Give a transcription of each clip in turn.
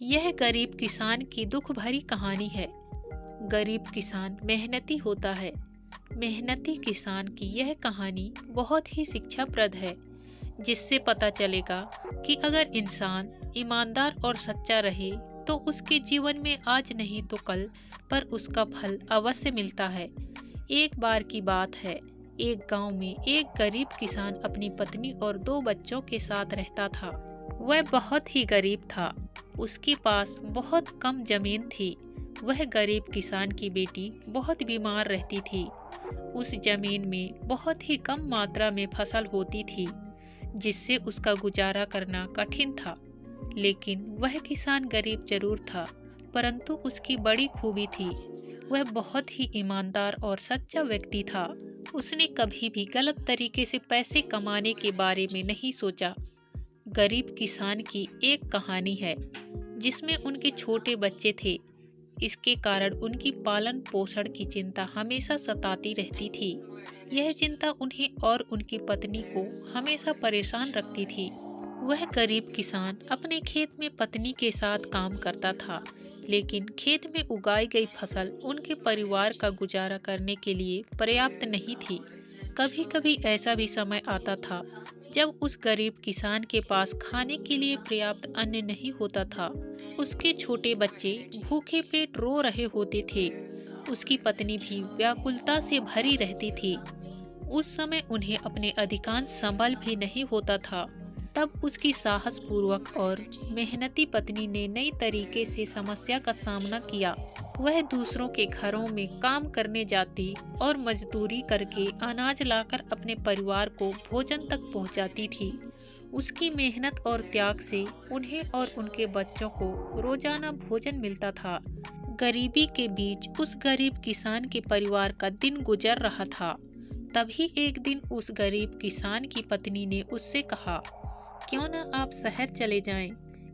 यह गरीब किसान की दुख भरी कहानी है। गरीब किसान मेहनती होता है। मेहनती किसान की यह कहानी बहुत ही शिक्षाप्रद है, जिससे पता चलेगा कि अगर इंसान ईमानदार और सच्चा रहे तो उसके जीवन में आज नहीं तो कल पर उसका फल अवश्य मिलता है। एक बार की बात है, एक गांव में एक गरीब किसान अपनी पत्नी और 2 बच्चों के साथ रहता था। वह बहुत ही गरीब था। उसके पास बहुत कम जमीन थी। वह गरीब किसान की बेटी बहुत बीमार रहती थी। उस जमीन में बहुत ही कम मात्रा में फसल होती थी, जिससे उसका गुजारा करना कठिन था। लेकिन वह किसान गरीब जरूर था, परंतु उसकी बड़ी खूबी थी। वह बहुत ही ईमानदार और सच्चा व्यक्ति था। उसने कभी भी गलत तरीके से पैसे कमाने के बारे में नहीं सोचा। गरीब किसान की एक कहानी है, जिसमें उनके छोटे बच्चे थे। इसके कारण उनकी पालन पोषण की चिंता हमेशा सताती रहती थी। यह चिंता उन्हें और उनकी पत्नी को हमेशा परेशान रखती थी। वह गरीब किसान अपने खेत में पत्नी के साथ काम करता था, लेकिन खेत में उगाई गई फसल उनके परिवार का गुजारा करने के लिए पर्याप्त नहीं थी। कभी कभी ऐसा भी समय आता था जब उस गरीब किसान के पास खाने के लिए पर्याप्त अन्न नहीं होता था। उसके छोटे बच्चे भूखे पेट रो रहे होते थे। उसकी पत्नी भी व्याकुलता से भरी रहती थी। उस समय उन्हें अपने अधिकांश संबल भी नहीं होता था। तब उसकी साहस पूर्वक और मेहनती पत्नी ने नई तरीके से समस्या का सामना किया। वह दूसरों के घरों में काम करने जाती और मजदूरी करके अनाज लाकर अपने परिवार को भोजन तक पहुंचाती थी। उसकी मेहनत और त्याग से उन्हें और उनके बच्चों को रोजाना भोजन मिलता था। गरीबी के बीच उस गरीब किसान के परिवार का दिन गुजर रहा था। तभी एक दिन उस गरीब किसान की पत्नी ने उससे कहा, क्यों ना आप शहर चले जाएं?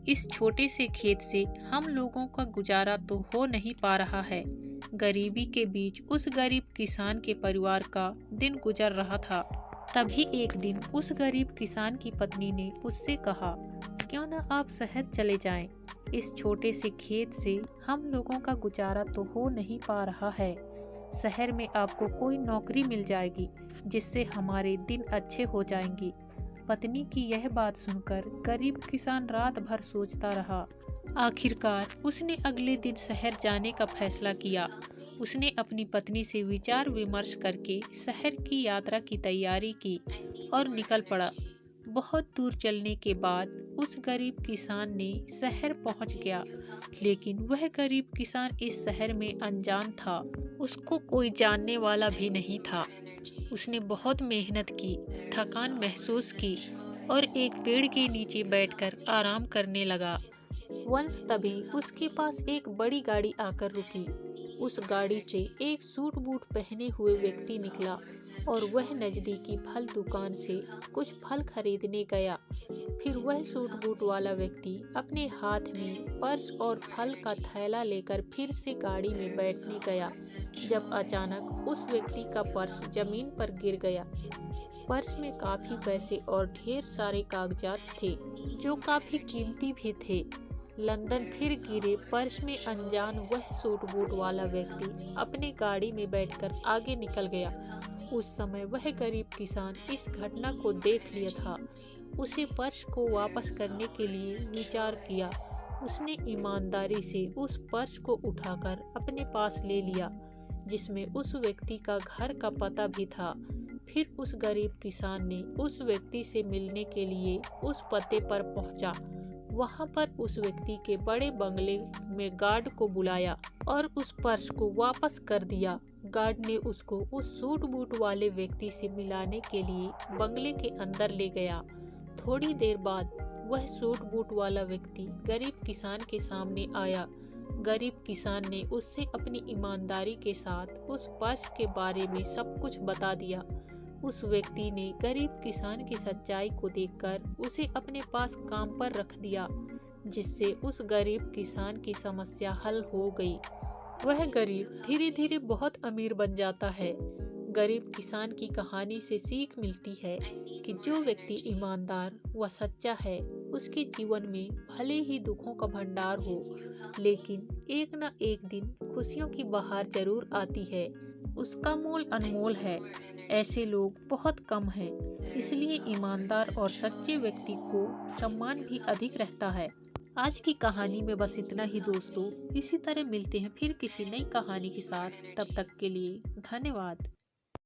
इस छोटे से खेत से हम लोगों का गुजारा तो हो नहीं पा रहा है। गरीबी के बीच उस गरीब किसान के परिवार का दिन गुजर रहा था। तभी एक दिन उस गरीब किसान की पत्नी ने उससे कहा, क्यों ना आप शहर चले जाएं? इस छोटे से खेत से हम लोगों का गुजारा तो हो नहीं पा रहा है। शहर में आपको कोई नौकरी मिल जाएगी, जिससे हमारे दिन अच्छे हो जाएंगे। पत्नी की यह बात सुनकर गरीब किसान रात भर सोचता रहा। आखिरकार उसने अगले दिन शहर जाने का फैसला किया। उसने अपनी पत्नी से विचार विमर्श करके शहर की यात्रा की तैयारी की और निकल पड़ा। बहुत दूर चलने के बाद उस गरीब किसान ने शहर पहुंच गया, लेकिन वह गरीब किसान इस शहर में अनजान था। उसको कोई जानने वाला भी नहीं था। उसने बहुत मेहनत की, थकान महसूस की और एक पेड़ के नीचे बैठकर आराम करने लगा। वंश तभी उसके पास एक बड़ी गाड़ी आकर रुकी। उस गाड़ी से एक सूट बूट पहने हुए व्यक्ति निकला और वह नजदीकी फल दुकान से कुछ फल खरीदने गया। फिर वह सूट बूट वाला व्यक्ति अपने हाथ में पर्स और फल का थैला लेकर फिर से गाड़ी में बैठने गया, जब अचानक उस व्यक्ति का पर्स जमीन पर गिर गया। पर्स में काफी पैसे और ढेर सारे कागजात थे, जो काफी कीमती भी थे। लंदन फिर गिरे पर्स में अनजान वह सूट बूट वाला व्यक्ति अपने गाड़ी में बैठकर आगे निकल गया। उस समय वह गरीब किसान इस घटना को देख लिया था। उसे पर्स को वापस करने के लिए विचार किया। उसने ईमानदारी से उस पर्स को उठाकर अपने पास ले लिया, जिसमें उस व्यक्ति का घर का पता भी था। फिर उस गरीब किसान ने उस व्यक्ति से मिलने के लिए उस पते पर पहुंचा। वहां पर उस व्यक्ति के बड़े बंगले में गार्ड को बुलाया और उस पर्स को वापस कर दिया। गार्ड ने उसको उस सूट बूट वाले व्यक्ति से मिलाने के लिए बंगले के अंदर ले गया। थोड़ी देर बाद वह सूट बूट वाला व्यक्ति गरीब किसान के सामने आया। गरीब किसान ने उससे अपनी ईमानदारी के साथ उस पर्स के बारे में सब कुछ बता दिया। उस व्यक्ति ने गरीब किसान की सच्चाई को देखकर उसे अपने पास काम पर रख दिया, जिससे उस गरीब किसान की समस्या हल हो गई। वह गरीब धीरे धीरे बहुत अमीर बन जाता है। गरीब किसान की कहानी से सीख मिलती है कि जो व्यक्ति ईमानदार व सच्चा है, उसके जीवन में भले ही दुखों का भंडार हो, लेकिन एक न एक दिन खुशियों की बहार जरूर आती है। उसका मोल अनमोल है। ऐसे लोग बहुत कम हैं, इसलिए ईमानदार और सच्चे व्यक्ति को सम्मान भी अधिक रहता है। आज की कहानी में बस इतना ही दोस्तों। इसी तरह मिलते हैं फिर किसी नई कहानी के साथ। तब तक के लिए धन्यवाद।